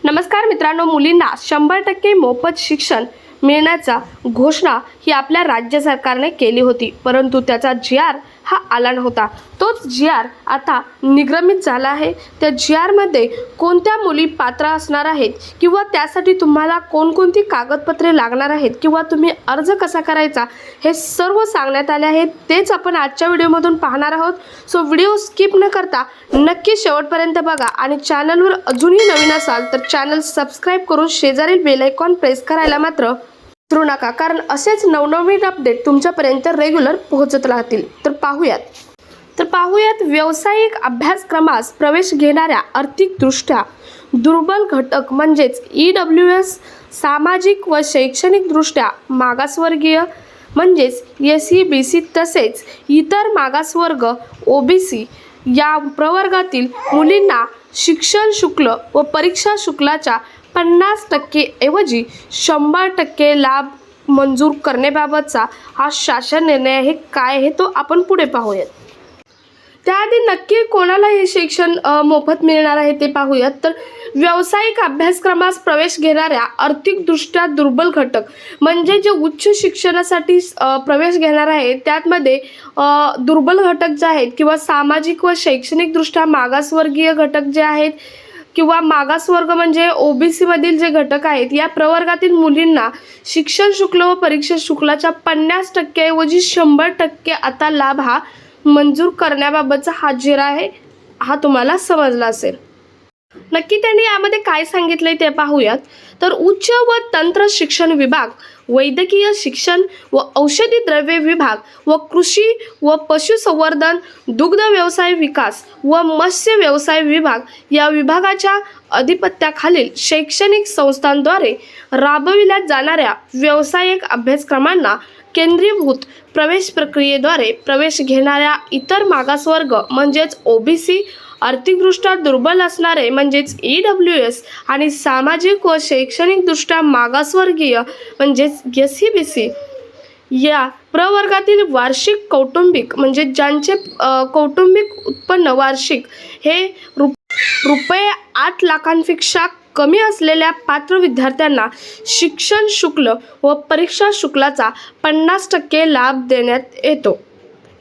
नमस्कार मित्रांनो, मुलींना 100% मोफत शिक्षण मिळण्याचा घोषणा ही आपल्या राज्य सरकारने केली होती, परंतु त्याचा जी.आर. हा आला नव्हता। तोच जी.आर. आता निगमित झाला आहे। त्या जी.आर. मध्ये कोणत्या मुली पात्र असणार आहेत किंवा त्यासाठी तुम्हाला कोणकोणती कागदपत्रे लागणार आहेत किंवा तुम्ही अर्ज कसा करायचा हे सर्व सांगण्यात आले आहे। तेच आपण आजच्या व्हिडिओमधून पाहणार आहोत। सो व्हिडिओ स्किप न करता नक्की शेवटपर्यंत बघा आणि चॅनलवर अजूनही नवीन असाल तर चॅनल सबस्क्राइब करून शेजारील बेल आयकॉन प्रेस करायला मात्र विसरू नका, कारण असेच नवनवीन अपडेट तुमच्यापर्यंत रेग्युलर पोहोचत राहतील। तर पाहूयात व्यावसायिक अभ्यासक्रमास प्रवेश घेणाऱ्या आर्थिकदृष्ट्या दुर्बल घटक म्हणजेच EWS, सामाजिक व शैक्षणिकदृष्ट्या मागासवर्गीय म्हणजेच SEBC तसेच इतर मागासवर्ग OBC या प्रवर्गातील मुलींना शिक्षण शुल्क व परीक्षा शुल्काच्या 50% ऐवजी 100% लाभ मंजूर करण्याबाबतचा हा शासन निर्णय आहे। काय आहे तो आपण पुढे पाहूयात। त्याआधी नक्की कोणाला हे शिक्षण मोफत मिळणार आहे ते पाहूयात। तर व्यावसायिक अभ्यासक्रमास प्रवेश घेणाऱ्या आर्थिकदृष्ट्या दुर्बल घटक म्हणजे जे उच्च शिक्षणासाठी प्रवेश घेणार आहे त्यामध्ये दुर्बल घटक जे आहेत किंवा सामाजिक व शैक्षणिकदृष्ट्या मागासवर्गीय घटक जे आहेत किंवा मागासवर्ग म्हणजे OBC मधील जे घटक आहेत या प्रवर्गातील मुलींना शिक्षण शुल्क व परीक्षा शुल्काच्या 50% ऐवजी 100% आता लाभ हा मंजूर करण्याबाबतचा हा जी.आर. आहे, हा तुम्हाला समजला असेल। नक्की त्यांनी यामध्ये काय सांगितले ते पाहूयात। तर उच्च व तंत्र शिक्षण विभाग, वैद्यकीय शिक्षण व औषधी द्रव्ये विभाग व कृषी व पशुसंवर्धन, दुग्ध व्यवसाय विकास व मत्स्य व्यवसाय विभाग या विभागाच्या अधिपत्याखालील शैक्षणिक संस्थांद्वारे राबविल्या जाणाऱ्या व्यावसायिक अभ्यासक्रमांना केंद्रीभूत प्रवेश प्रक्रियेद्वारे प्रवेश घेणाऱ्या इतर मागासवर्ग म्हणजेच OBC, आर्थिकदृष्ट्या दुर्बल असणारे म्हणजेच EWS आणि सामाजिक व शैक्षणिकदृष्ट्या मागासवर्गीय म्हणजेच SEBC या प्रवर्गातील वार्षिक कौटुंबिक म्हणजे ज्यांचे कौटुंबिक उत्पन्न वार्षिक हे रुपये 8 लाखांपेक्षा कमी असलेल्या पात्र विद्यार्थ्यांना शिक्षण शुल्क व परीक्षा शुल्काचा 50% लाभ देण्यात येतो।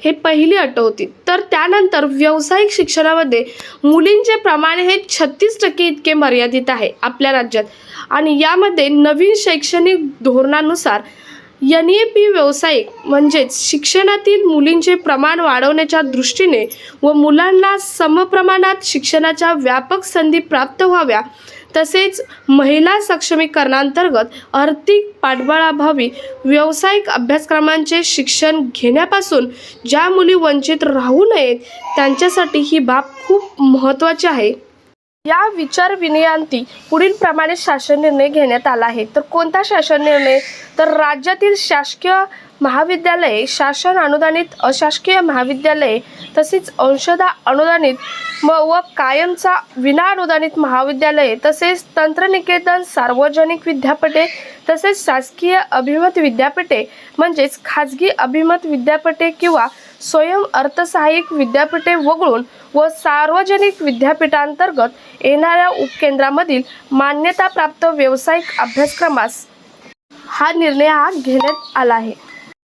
हे पहिली अट होती। तर त्यानंतर व्यावसायिक शिक्षणामध्ये मुलींचे प्रमाण हे 36% इतके मर्यादित आहे आपल्या राज्यात आणि यामध्ये नवीन शैक्षणिक धोरणानुसार NEP व्यावसायिक म्हणजेच शिक्षणातील मुलींचे प्रमाण वाढवण्याच्या दृष्टीने व मुलांना समप्रमाणात शिक्षणाच्या व्यापक संधी प्राप्त व्हाव्या तसेच महिला सक्षमीकरणांतर्गत आर्थिक पाठबळाभावी व्यावसायिक अभ्यासक्रमांचे शिक्षण घेण्यापासून ज्या मुली वंचित राहू नयेत त्यांच्यासाठी ही बाब खूप महत्त्वाची आहे। या विचारविनिमयाअंती पुढील प्रमाणे शासन निर्णय घेण्यात आला आहे। तर कोणता शासन निर्णय? तर राज्यातील शासकीय महाविद्यालये, शासन अनुदानित अशासकीय महाविद्यालये तसेच अंशतः अनुदानित व कायमचा विना अनुदानित महाविद्यालये तसेच तंत्रनिकेतन, सार्वजनिक विद्यापीठे तसेच शासकीय अभिमत विद्यापीठे म्हणजेच खाजगी अभिमत विद्यापीठे किंवा स्वयं अर्थसहाय्यित विद्यापीठे वगळून व सार्वजनिक विद्यापीठांतर्गत येणाऱ्या उपकेंद्रामधील मान्यताप्राप्त व्यावसायिक अभ्यासक्रमास हा निर्णय घेण्यात आला आहे।